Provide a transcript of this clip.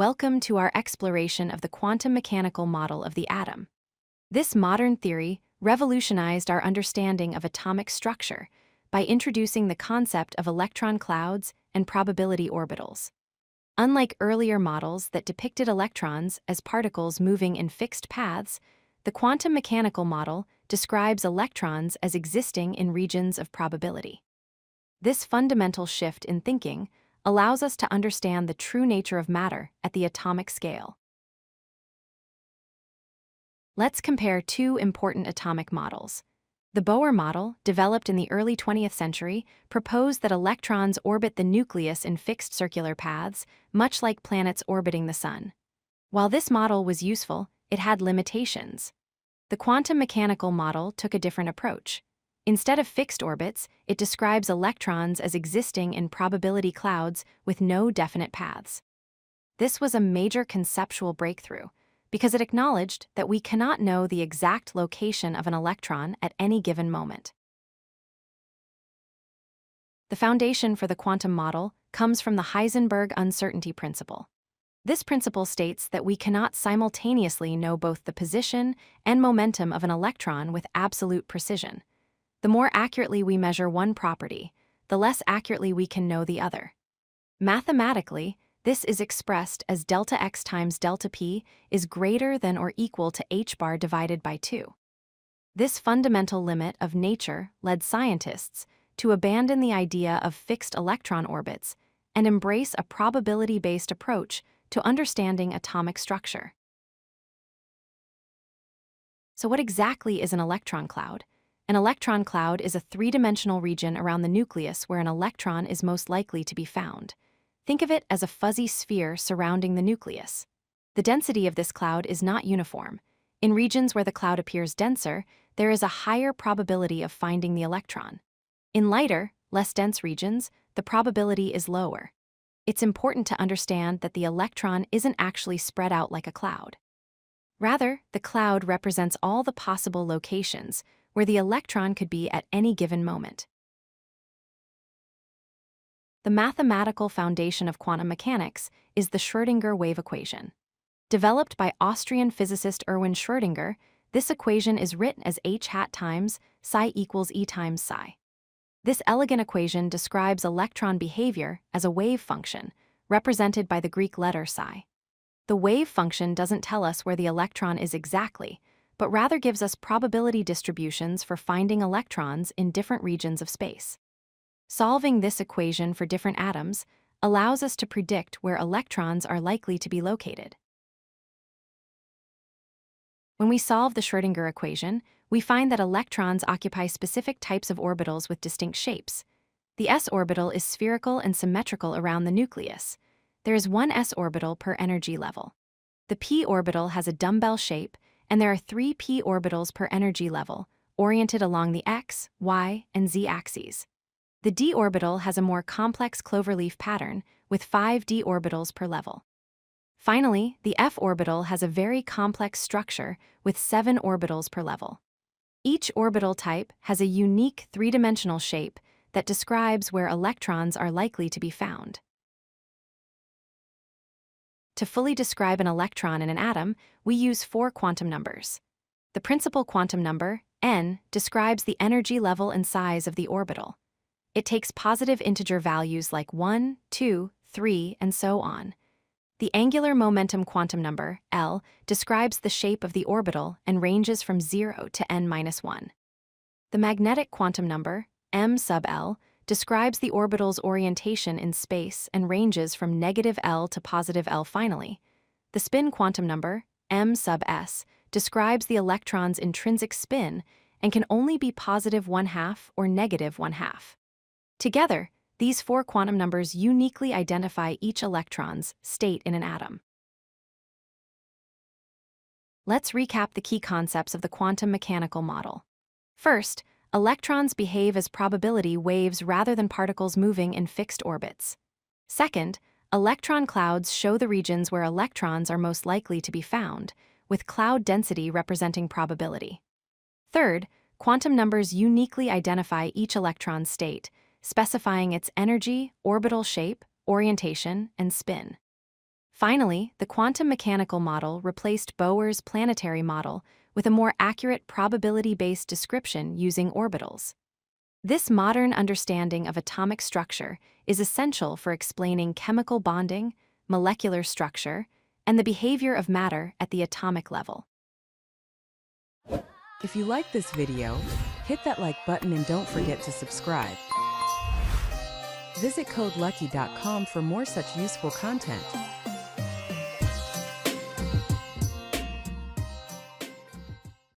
Welcome to our exploration of the quantum mechanical model of the atom. This modern theory revolutionized our understanding of atomic structure by introducing the concept of electron clouds and probability orbitals. Unlike earlier models that depicted electrons as particles moving in fixed paths, the quantum mechanical model describes electrons as existing in regions of probability. This fundamental shift in thinking allows us to understand the true nature of matter at the atomic scale. Let's compare two important atomic models. The Bohr model, developed in the early 20th century, proposed that electrons orbit the nucleus in fixed circular paths, much like planets orbiting the Sun. While this model was useful, it had limitations. The quantum mechanical model took a different approach. Instead of fixed orbits, it describes electrons as existing in probability clouds with no definite paths. This was a major conceptual breakthrough, because it acknowledged that we cannot know the exact location of an electron at any given moment. The foundation for the quantum model comes from the Heisenberg Uncertainty Principle. This principle states that we cannot simultaneously know both the position and momentum of an electron with absolute precision. The more accurately we measure one property, the less accurately we can know the other. Mathematically, this is expressed as delta x times delta p is greater than or equal to h bar divided by 2. This fundamental limit of nature led scientists to abandon the idea of fixed electron orbits and embrace a probability-based approach to understanding atomic structure. So what exactly is an electron cloud? An electron cloud is a three-dimensional region around the nucleus where an electron is most likely to be found. Think of it as a fuzzy sphere surrounding the nucleus. The density of this cloud is not uniform. In regions where the cloud appears denser, there is a higher probability of finding the electron. In lighter, less dense regions, the probability is lower. It's important to understand that the electron isn't actually spread out like a cloud. Rather, the cloud represents all the possible locations where the electron could be at any given moment. The mathematical foundation of quantum mechanics is the Schrödinger wave equation. Developed by Austrian physicist Erwin Schrödinger, this equation is written as h hat times psi equals E times psi. This elegant equation describes electron behavior as a wave function, represented by the Greek letter psi. The wave function doesn't tell us where the electron is exactly, but rather gives us probability distributions for finding electrons in different regions of space. Solving this equation for different atoms allows us to predict where electrons are likely to be located. When we solve the Schrödinger equation, we find that electrons occupy specific types of orbitals with distinct shapes. The s orbital is spherical and symmetrical around the nucleus. There is one s orbital per energy level. The p orbital has a dumbbell shape, and there are 3 p orbitals per energy level, oriented along the x, y, and z axes. The d orbital has a more complex cloverleaf pattern, with 5 d orbitals per level. Finally, the f orbital has a very complex structure with 7 orbitals per level. Each orbital type has a unique three-dimensional shape that describes where electrons are likely to be found. To fully describe an electron in an atom, we use 4 quantum numbers. The principal quantum number, n, describes the energy level and size of the orbital. It takes positive integer values like 1, 2, 3, and so on. The angular momentum quantum number, L, describes the shape of the orbital and ranges from 0 to n-1. The magnetic quantum number, m sub L, describes the orbital's orientation in space and ranges from negative L to positive L finally. The spin quantum number, m sub S, describes the electron's intrinsic spin and can only be positive 1/2 or negative 1/2. Together, these 4 quantum numbers uniquely identify each electron's state in an atom. Let's recap the key concepts of the quantum mechanical model. First, electrons behave as probability waves rather than particles moving in fixed orbits. Second, electron clouds show the regions where electrons are most likely to be found, with cloud density representing probability. Third, quantum numbers uniquely identify each electron's state, specifying its energy, orbital shape, orientation, and spin. Finally, the quantum mechanical model replaced Bohr's planetary model with a more accurate probability-based description using orbitals. This modern understanding of atomic structure is essential for explaining chemical bonding, molecular structure, and the behavior of matter at the atomic level. If you like this video, hit that like button and don't forget to subscribe. Visit codelucky.com for more such useful content.